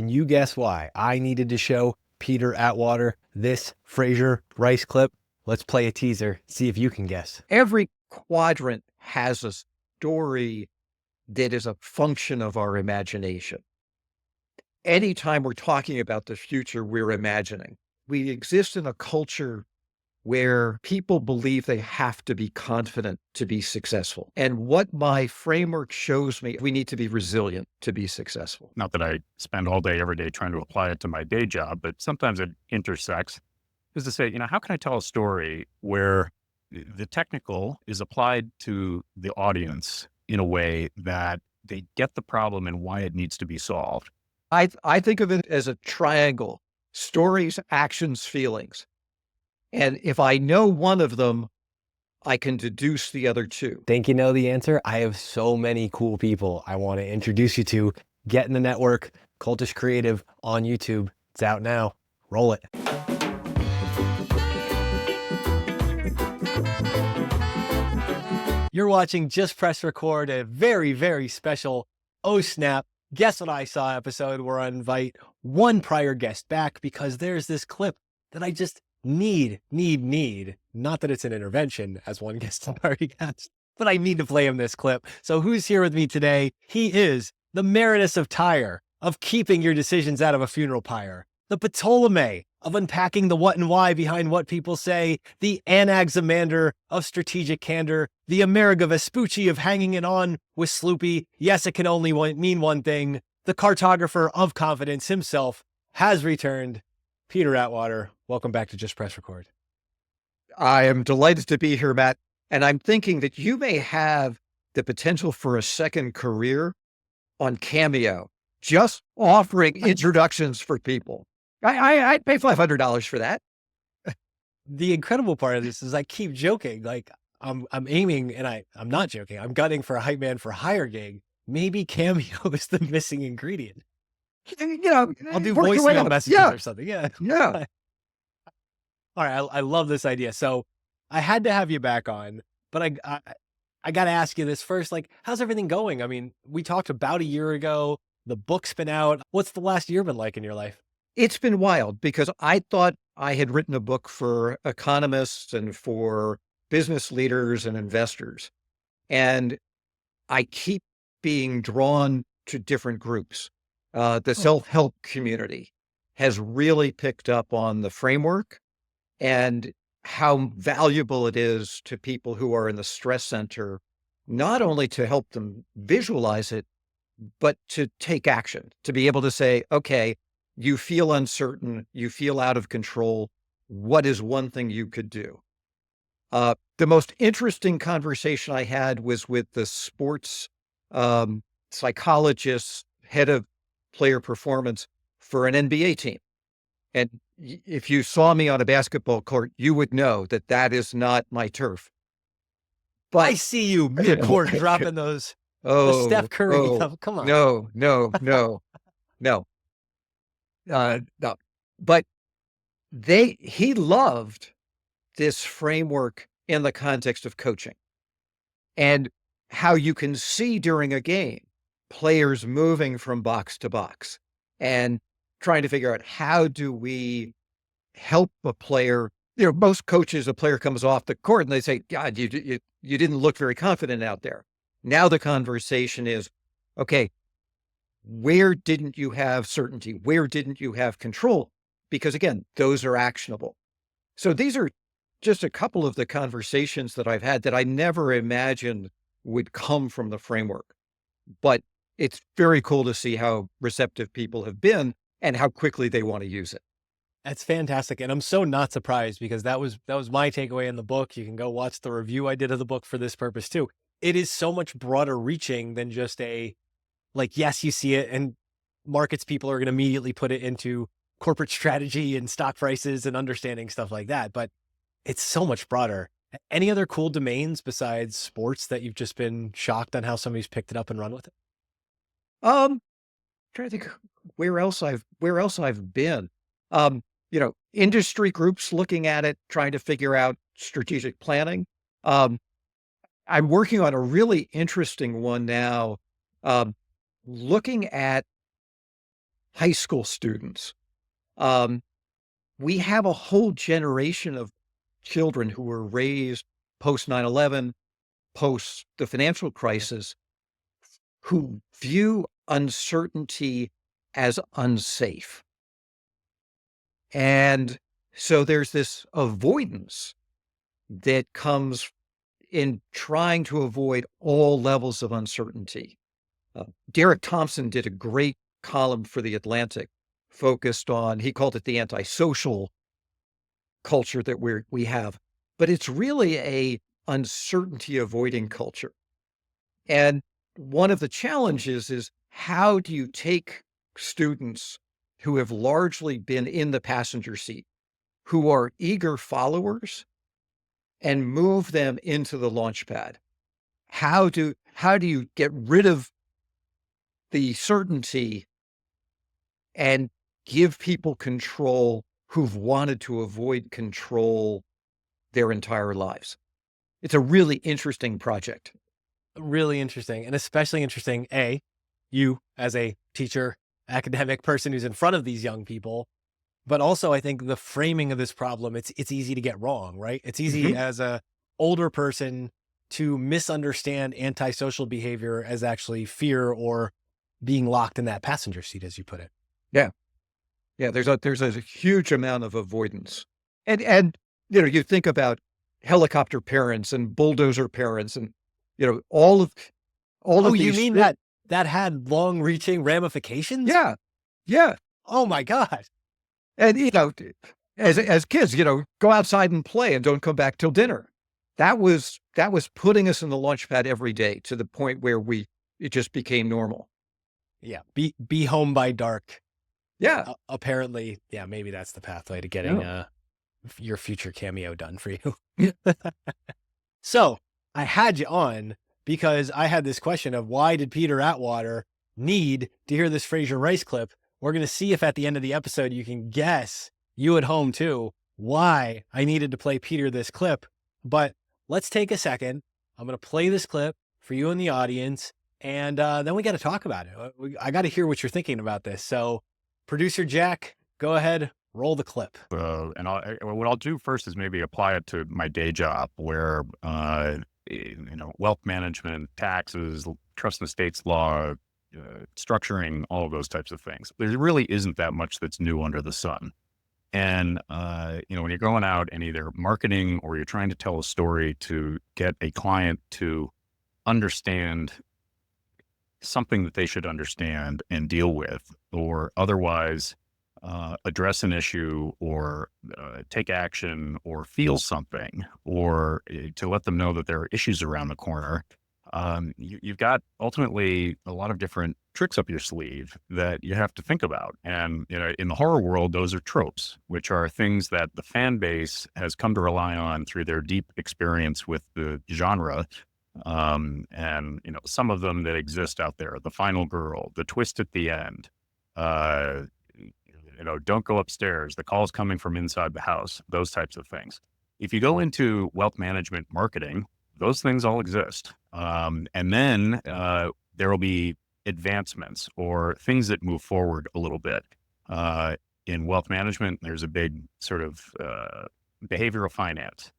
can you guess why I needed to show Peter Atwater this Frazer Rice clip? Let's play a teaser, see if you can guess. Every quadrant has a story that is a function of our imagination. Anytime we're talking about the future, we're imagining. We exist in a culture where people believe they have to be confident to be successful. And what my framework shows me, we need to be resilient to be successful. Not that I spend all day, every day trying to apply it to my day job, but sometimes it intersects. Is to say, how can I tell a story where the technical is applied to the audience in a way that they get the problem and why it needs to be solved? I think of it as a triangle: stories, actions, feelings. And if I know one of them, I can deduce the other two. Think you know the answer? I have so many cool people I want to introduce you to. Get in the network, Cultish Creative on YouTube. It's out now. Roll it. You're watching Just Press Record, a very, very special Oh Snap, Guess What I Saw episode where I invite one prior guest back because there's this clip that I just need. Not that it's an intervention, as one guest already asked, but I need to play him this clip. So who's here with me today? He is the Marinus of Tyre, of keeping your decisions out of a funeral pyre, the Ptolemy of unpacking the what and why behind what people say, the Anaximander of strategic candor, the Amerigo Vespucci of hanging it on with Sloopy. Yes, it can only mean one thing. The cartographer of confidence himself has returned. Peter Atwater, welcome back to Just Press Record. I am delighted to be here, Matt. And I'm thinking that you may have the potential for a second career on Cameo, just offering introductions for people. I'd pay $500 for that. The incredible part of this is I keep joking. Like I'm aiming, and I'm not joking. I'm gunning for a hype man for hire gig. Maybe Cameo is the missing ingredient. I'll do voicemail messages or something. Yeah. All right. I love this idea. So I had to have you back on, but I got to ask you this first. Like, how's everything going? I mean, we talked about a year ago. The book's been out. What's the last year been like in your life? It's been wild because I thought I had written a book for economists and for business leaders and investors. And I keep being drawn to different groups. The self-help community has really picked up on the framework and how valuable it is to people who are in the stress center, not only to help them visualize it, but to take action, to be able to say, okay, you feel uncertain, you feel out of control. What is one thing you could do? The most interesting conversation I had was with the sports psychologist, head of player performance for an NBA team. And if you saw me on a basketball court, you would know that that is not my turf. But I see you mid-court dropping those the Steph Curry stuff. Come on. No. But he loved this framework in the context of coaching and how you can see during a game players moving from box to box and trying to figure out how do we help a player. Most coaches, a player comes off the court and they say, God, you didn't look very confident out there. Now the conversation is, okay, where didn't you have certainty? Where didn't you have control? Because again, those are actionable. So these are just a couple of the conversations that I've had that I never imagined would come from the framework. But it's very cool to see how receptive people have been and how quickly they want to use it. That's fantastic. And I'm so not surprised because that was my takeaway in the book. You can go watch the review I did of the book for this purpose too. It is so much broader reaching than just yes, you see it and markets people are going to immediately put it into corporate strategy and stock prices and understanding stuff like that. But it's so much broader. Any other cool domains besides sports that you've just been shocked on how somebody's picked it up and run with it? Trying to think where else I've been. Industry groups looking at it, trying to figure out strategic planning. I'm working on a really interesting one now, looking at high school students. Um, we have a whole generation of children who were raised post 9/11, post the financial crisis, who view uncertainty as unsafe. And so there's this avoidance that comes in trying to avoid all levels of uncertainty. Derek Thompson did a great column for The Atlantic focused on, he called it the antisocial culture that we have, but it's really a uncertainty avoiding culture. And one of the challenges is, how do you take students who have largely been in the passenger seat, who are eager followers, and move them into the launch pad? How do you get rid of the certainty and give people control who've wanted to avoid control their entire lives? It's a really interesting project. Really interesting, and especially interesting, you as a teacher, academic person who's in front of these young people, but also I think the framing of this problem, it's easy to get wrong, right? It's easy Mhm. as a older person to misunderstand antisocial behavior as actually fear or being locked in that passenger seat, as you put it. Yeah. Yeah, there's a huge amount of avoidance. And you think about helicopter parents and bulldozer parents and, all Oh, of you these mean that had long-reaching ramifications? Yeah. Yeah. Oh my god. And, as kids, go outside and play and don't come back till dinner. That was putting us in the launch pad every day to the point where it just became normal. Yeah, be home by dark. Yeah. Apparently, yeah, maybe that's the pathway to getting Yeah. your future cameo done for you. Yeah. So I had you on because I had this question of, why did Peter Atwater need to hear this Frazer Rice clip? We're going to see if at the end of the episode you can guess, you at home too, why I needed to play Peter this clip. But let's take a second. I'm going to play this clip for you in the audience, and then we got to talk about it. I got to hear what you're thinking about this. So, producer Jack, go ahead, roll the clip. And what I'll do first is maybe apply it to my day job, where wealth management, taxes, trust and estates law, structuring, all of those types of things. There really isn't that much that's new under the sun. And when you're going out and either marketing or you're trying to tell a story to get a client to understand something that they should understand and deal with, or otherwise address an issue, or take action, or feel something, or to let them know that there are issues around the corner, you've got ultimately a lot of different tricks up your sleeve that you have to think about. And in the horror world, those are tropes, which are things that the fan base has come to rely on through their deep experience with the genre. And some of them that exist out there: the final girl, the twist at the end, uh, don't go upstairs, the call's coming from inside the house, those types of things. If you go into wealth management marketing, those things all exist. And then there will be advancements or things that move forward a little bit. In wealth management, there's a big sort of behavioral finance,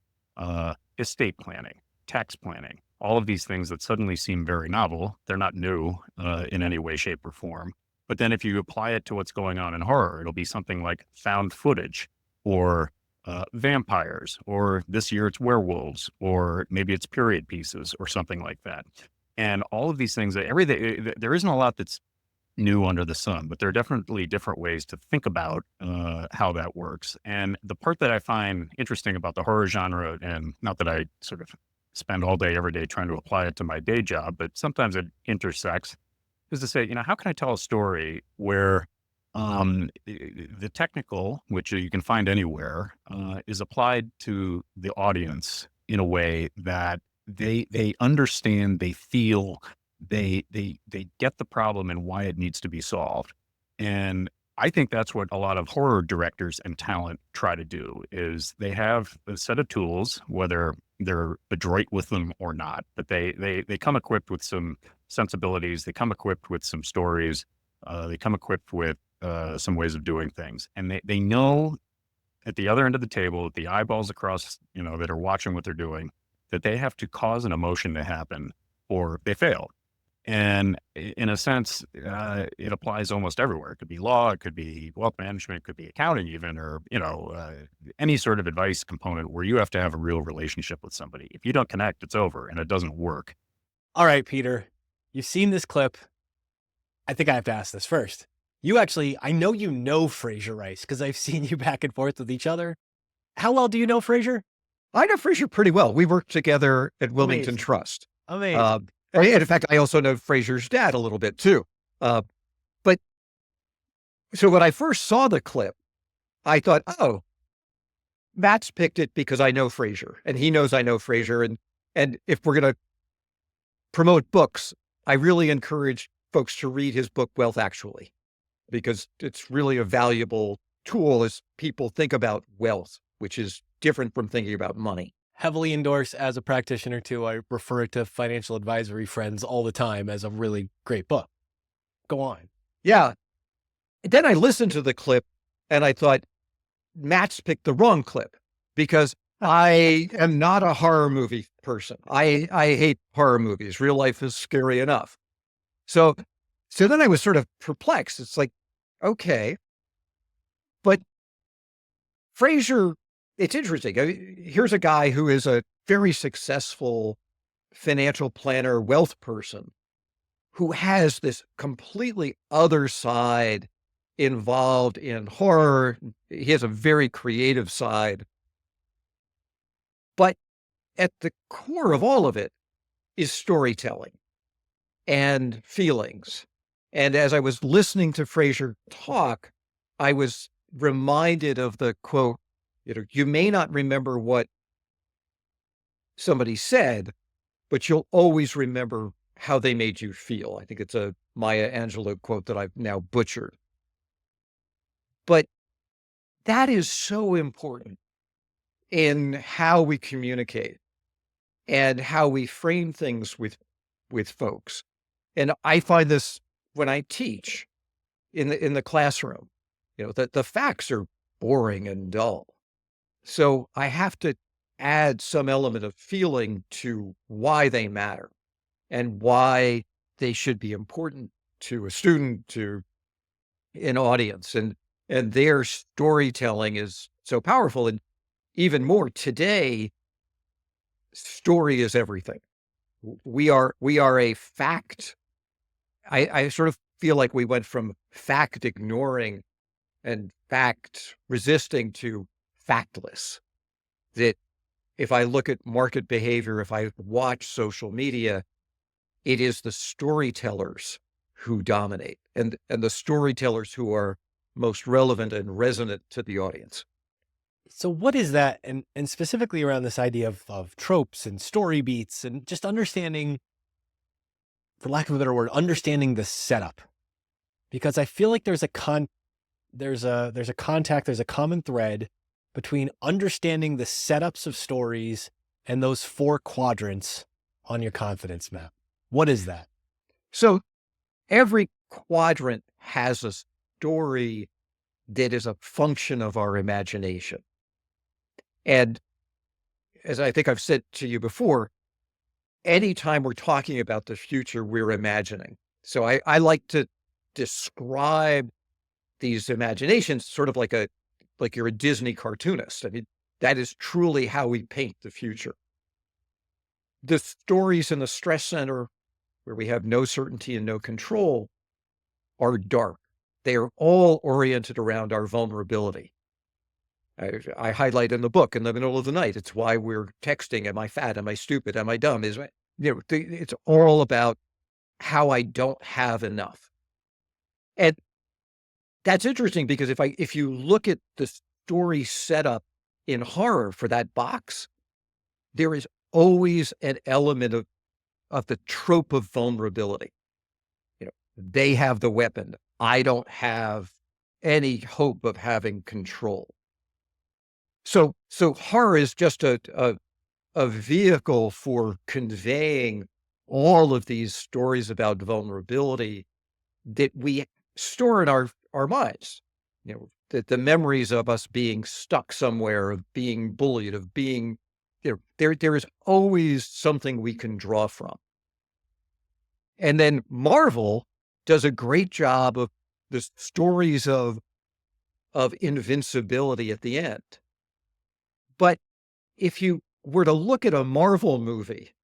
estate planning, tax planning, all of these things that suddenly seem very novel. They're not new in any way, shape, or form. But then if you apply it to what's going on in horror, it'll be something like found footage, or vampires, or this year it's werewolves, or maybe it's period pieces or something like that. And all of these things, everything, there isn't a lot that's new under the sun, but there are definitely different ways to think about how that works. And the part that I find interesting about the horror genre, and not that I sort of spend all day, every day trying to apply it to my day job, but sometimes it intersects, is to say, how can I tell a story where the technical, which you can find anywhere, is applied to the audience in a way that they understand, they feel, they get the problem and why it needs to be solved. And I think that's what a lot of horror directors and talent try to do. Is they have a set of tools, whether they're adroit with them or not, but they come equipped with some sensibilities. They come equipped with some stories. They come equipped with some ways of doing things. And they know at the other end of the table, the eyeballs across, that are watching what they're doing, that they have to cause an emotion to happen or they fail. And in a sense, it applies almost everywhere. It could be law, it could be wealth management, it could be accounting even, or, any sort of advice component where you have to have a real relationship with somebody. If you don't connect, it's over and it doesn't work. All right, Peter, you've seen this clip. I think I have to ask this first. I know you know Frazer Rice because I've seen you back and forth with each other. How well do you know Frazer? I know Frazer pretty well. We worked together at Wilmington Amazing. Trust. Amazing. And in fact, I also know Frazer's dad a little bit too. But so when I first saw the clip, I thought, oh, Matt's picked it because I know Frazer and he knows I know Frazer. And if we're going to promote books, I really encourage folks to read his book, Wealth Actually, because it's really a valuable tool as people think about wealth, which is different from thinking about money. Heavily endorsed as a practitioner too. I refer it to financial advisory friends all the time as a really great book. Go on. Yeah. Then I listened to the clip and I thought, Matt's picked the wrong clip because I am not a horror movie person. I hate horror movies. Real life is scary enough. So then I was sort of perplexed. It's like, okay, but Frazer, it's interesting. Here's a guy who is a very successful financial planner, wealth person who has this completely other side involved in horror. He has a very creative side. But at the core of all of it is storytelling and feelings. And as I was listening to Frazer talk, I was reminded of the quote, you may not remember what somebody said, but you'll always remember how they made you feel. I think it's a Maya Angelou quote that I've now butchered. But that is so important in how we communicate and how we frame things with folks. And I find this when I teach in the classroom, that the facts are boring and dull. So I have to add some element of feeling to why they matter and why they should be important to a student, to an audience. And their storytelling is so powerful. And even more today, story is everything. We are a fact. I sort of feel like we went from fact ignoring and fact resisting to factless. That if I look at market behavior, if I watch social media, it is the storytellers who dominate and the storytellers who are most relevant and resonant to the audience. So what is that? And specifically around this idea of tropes and story beats and just understanding, for lack of a better word, understanding the setup. Because I feel like there's a common thread between understanding the setups of stories and those four quadrants on your confidence map. What is that? So every quadrant has a story that is a function of our imagination. And as I think I've said to you before, anytime we're talking about the future, we're imagining. So I like to describe these imaginations sort of like you're a Disney cartoonist. I mean, that is truly how we paint the future. The stories in the stress center where we have no certainty and no control are dark. They are all oriented around our vulnerability. I highlight in the book in the middle of the night, it's why we're texting. Am I fat? Am I stupid? Am I dumb? It's all about how I don't have enough. And that's interesting because if you look at the story setup in horror for that box, there is always an element of the trope of vulnerability. They have the weapon. I don't have any hope of having control. So horror is just a vehicle for conveying all of these stories about vulnerability that we store in our minds. The memories of us being stuck somewhere, of being bullied, of being, there is always something we can draw from. And then Marvel does a great job of the stories of invincibility at the end. But if you were to look at a Marvel movie,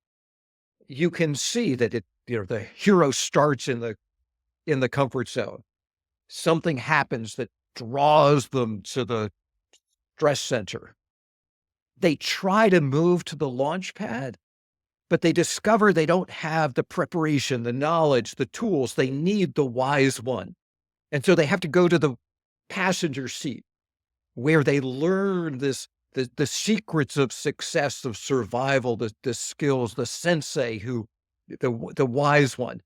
you can see that the hero starts in the comfort zone. Something happens that draws them to the stress center. They try to move to the launch pad, but they discover they don't have the preparation, the knowledge, the tools. They need the wise one. And so they have to go to the passenger seat where they learn the secrets of success, of survival, the skills, the sensei the wise one.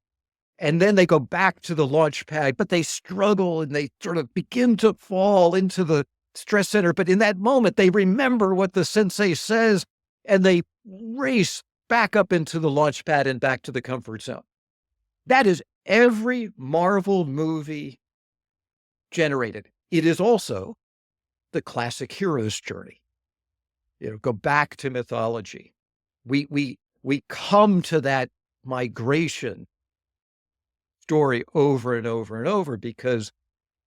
And then they go back to the launch pad, but they struggle and they sort of begin to fall into the stress center. But in that moment, they remember what the sensei says and they race back up into the launch pad and back to the comfort zone. That is every Marvel movie generated. It is also the classic hero's journey. Go back to mythology. We come to that migration story over and over and over because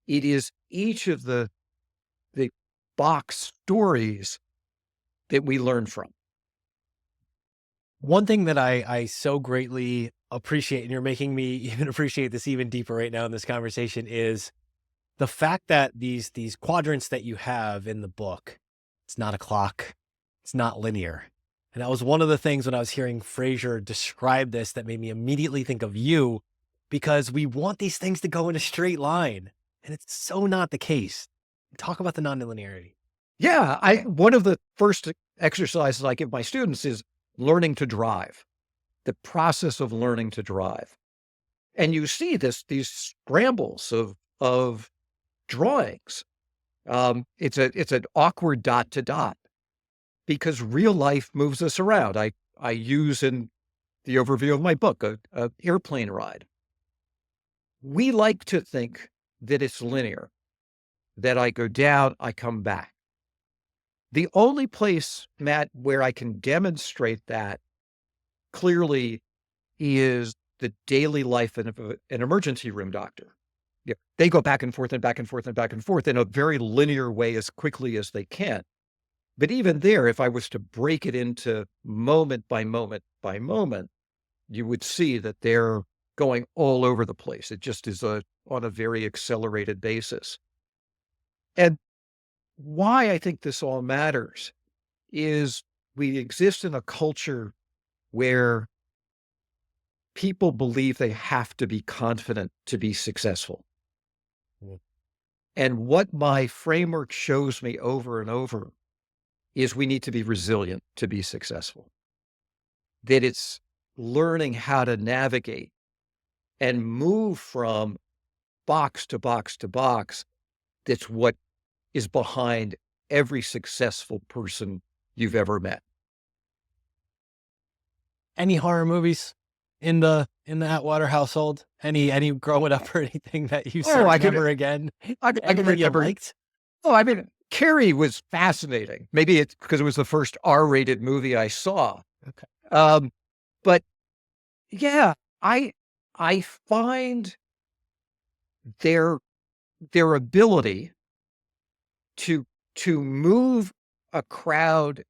it is each of the box stories that we learn from. One thing that I so greatly appreciate, and you're making me even appreciate this even deeper right now in this conversation, is the fact that these quadrants that you have in the book, it's not a clock, it's not linear. And that was one of the things when I was hearing Frazer describe this that made me immediately think of you, because we want these things to go in a straight line, and it's so not the case. Talk about the non-linearity. Yeah, one of the first exercises I give my students is learning to drive, the process of learning to drive. And you see these scrambles of drawings. It's an awkward dot to dot because real life moves us around. I use in the overview of my book, a airplane ride. We like to think that it's linear, that I go down, I come back. The only place, Matt, where I can demonstrate that clearly is the daily life of an emergency room doctor. They go back and forth and back and forth and back and forth in a very linear way as quickly as they can. But even there, if I was to break it into moment by moment by moment, you would see that they're going all over the place. It just is on a very accelerated basis. And why I think this all matters is we exist in a culture where people believe they have to be confident to be successful. And what my framework shows me over and over is we need to be resilient to be successful. That it's learning how to navigate and move from box to box to box. That's what is behind every successful person you've ever met. Any horror movies in the Atwater household? Any growing up or anything that you saw never again? I can remember. Liked? Oh, I mean, Carrie was fascinating. Maybe it's because it was the first R-rated movie I saw. Okay. But yeah, I find their ability to move a crowd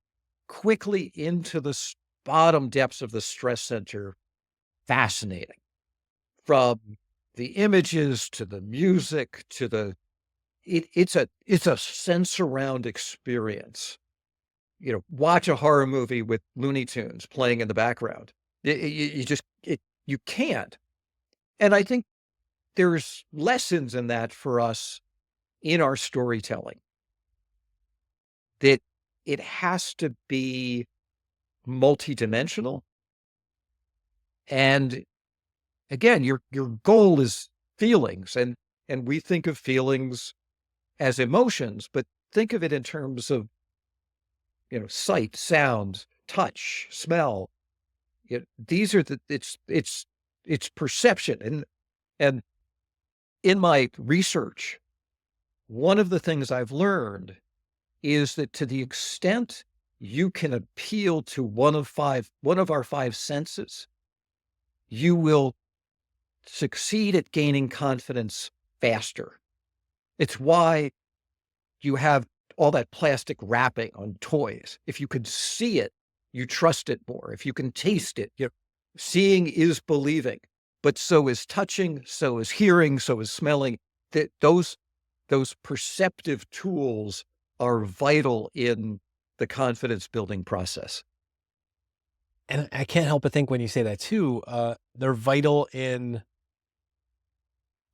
quickly into the bottom depths of the stress center fascinating. From the images to the music to the it's a sense around experience. Watch a horror movie with Looney Tunes playing in the background. You can't. And I think there's lessons in that for us in our storytelling. That it has to be multidimensional. And again, your goal is feelings, and we think of feelings as emotions, but think of it in terms of sight, sound, touch, smell. These are it's perception, and in my research, one of the things I've learned is that to the extent you can appeal to one of our five senses, you will succeed at gaining confidence faster. It's why you have all that plastic wrapping on toys. If you can see it, you trust it more. If you can taste it, seeing is believing, but so is touching, so is hearing, so is smelling. That those perceptive tools are vital in the confidence building process. And I can't help but think when you say that too, they're vital in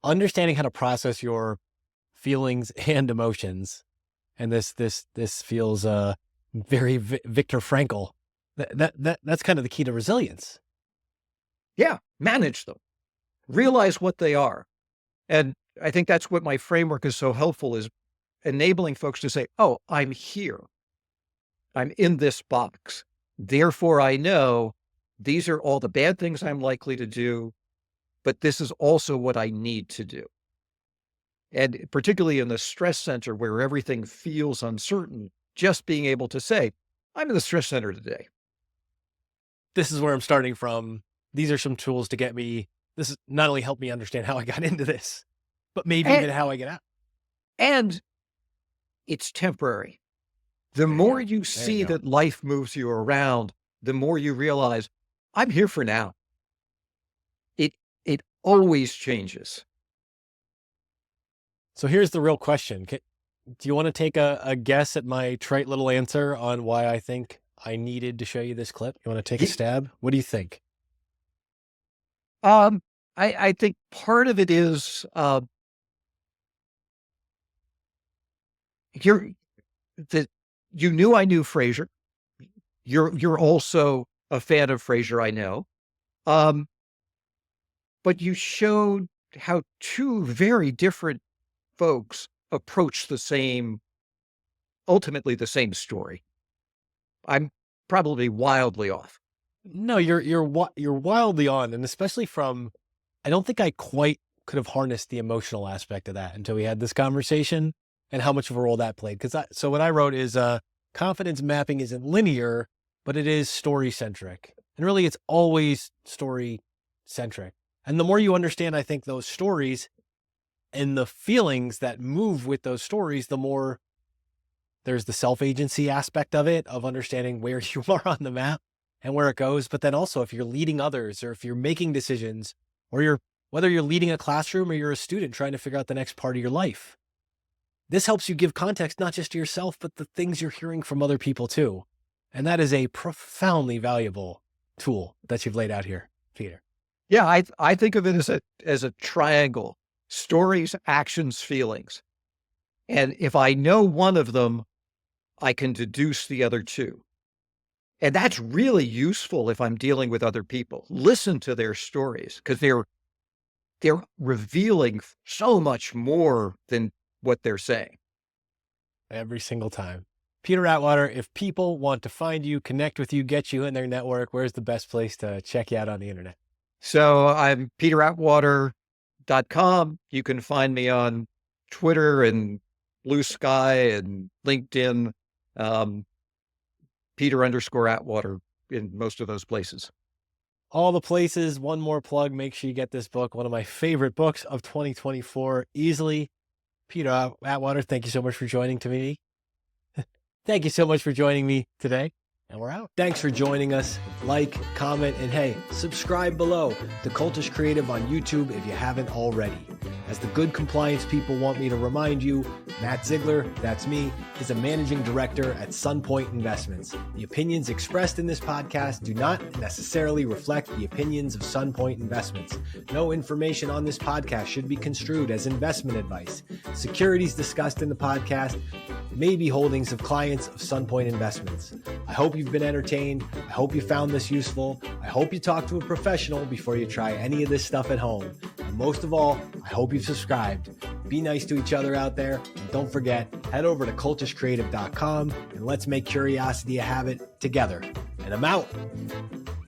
understanding how to process your feelings and emotions. And this feels very Viktor Frankl. That's kind of the key to resilience. Yeah, manage them, realize what they are. And I think that's what my framework is so helpful, is enabling folks to say, oh, I'm here. I'm in this box. Therefore, I know these are all the bad things I'm likely to do, but this is also what I need to do. And particularly in the stress center where everything feels uncertain, just being able to say, I'm in the stress center today. This is where I'm starting from. These are some tools to get me. This is not only help me understand how I got into this, but maybe even how I get out. And it's temporary. The more you see that life moves you around, the more you realize, I'm here for now. It always changes. So here's the real question. Do you want to take a guess at my trite little answer on why I think I needed to show you this clip? You want to take a stab? What do you think? I think part of it is you knew I knew Frazer. You're also a fan of Frazer, I know. But you showed how two very different folks approach ultimately the same story. I'm probably wildly off. No, you're wildly on, and especially from, I don't think I quite could have harnessed the emotional aspect of that until we had this conversation and how much of a role that played. So what I wrote is confidence mapping isn't linear, but it is story-centric. And really it's always story-centric. And the more you understand, I think, those stories and the feelings that move with those stories, the more there's the self-agency aspect of it, of understanding where you are on the map and where it goes. But then also if you're leading others, or if you're making decisions, or whether you're leading a classroom or you're a student trying to figure out the next part of your life, this helps you give context, not just to yourself, but the things you're hearing from other people too. And that is a profoundly valuable tool that you've laid out here, Peter. Yeah, I think of it as a triangle: stories, actions, feelings. And if I know one of them, I can deduce the other two. And that's really useful if I'm dealing with other people. Listen to their stories, because they're revealing so much more than what they're saying. Every single time. Peter Atwater, if people want to find you, connect with you, get you in their network, where's the best place to check you out on the internet? So I'm peteratwater.com. You can find me on Twitter and Blue Sky and LinkedIn, Peter_Atwater in most of those places. All the places. One more plug. Make sure you get this book. One of my favorite books of 2024, easily. Peter Atwater, thank you so much for joining me. Thank you so much for joining me today. And we're out. Thanks for joining us. Like, comment, and hey, subscribe below to Cultish Creative on YouTube if you haven't already. As the good compliance people want me to remind you, Matt Zeigler, that's me, is a managing director at Sunpoint Investments. The opinions expressed in this podcast do not necessarily reflect the opinions of Sunpoint Investments. No information on this podcast should be construed as investment advice. Securities discussed in the podcast may be holdings of clients of Sunpoint Investments. I hope you've been entertained. I hope you found this useful. I hope you talk to a professional before you try any of this stuff at home. And most of all, I hope you've subscribed. Be nice to each other out there. And don't forget, head over to cultishcreative.com and let's make curiosity a habit together. And I'm out.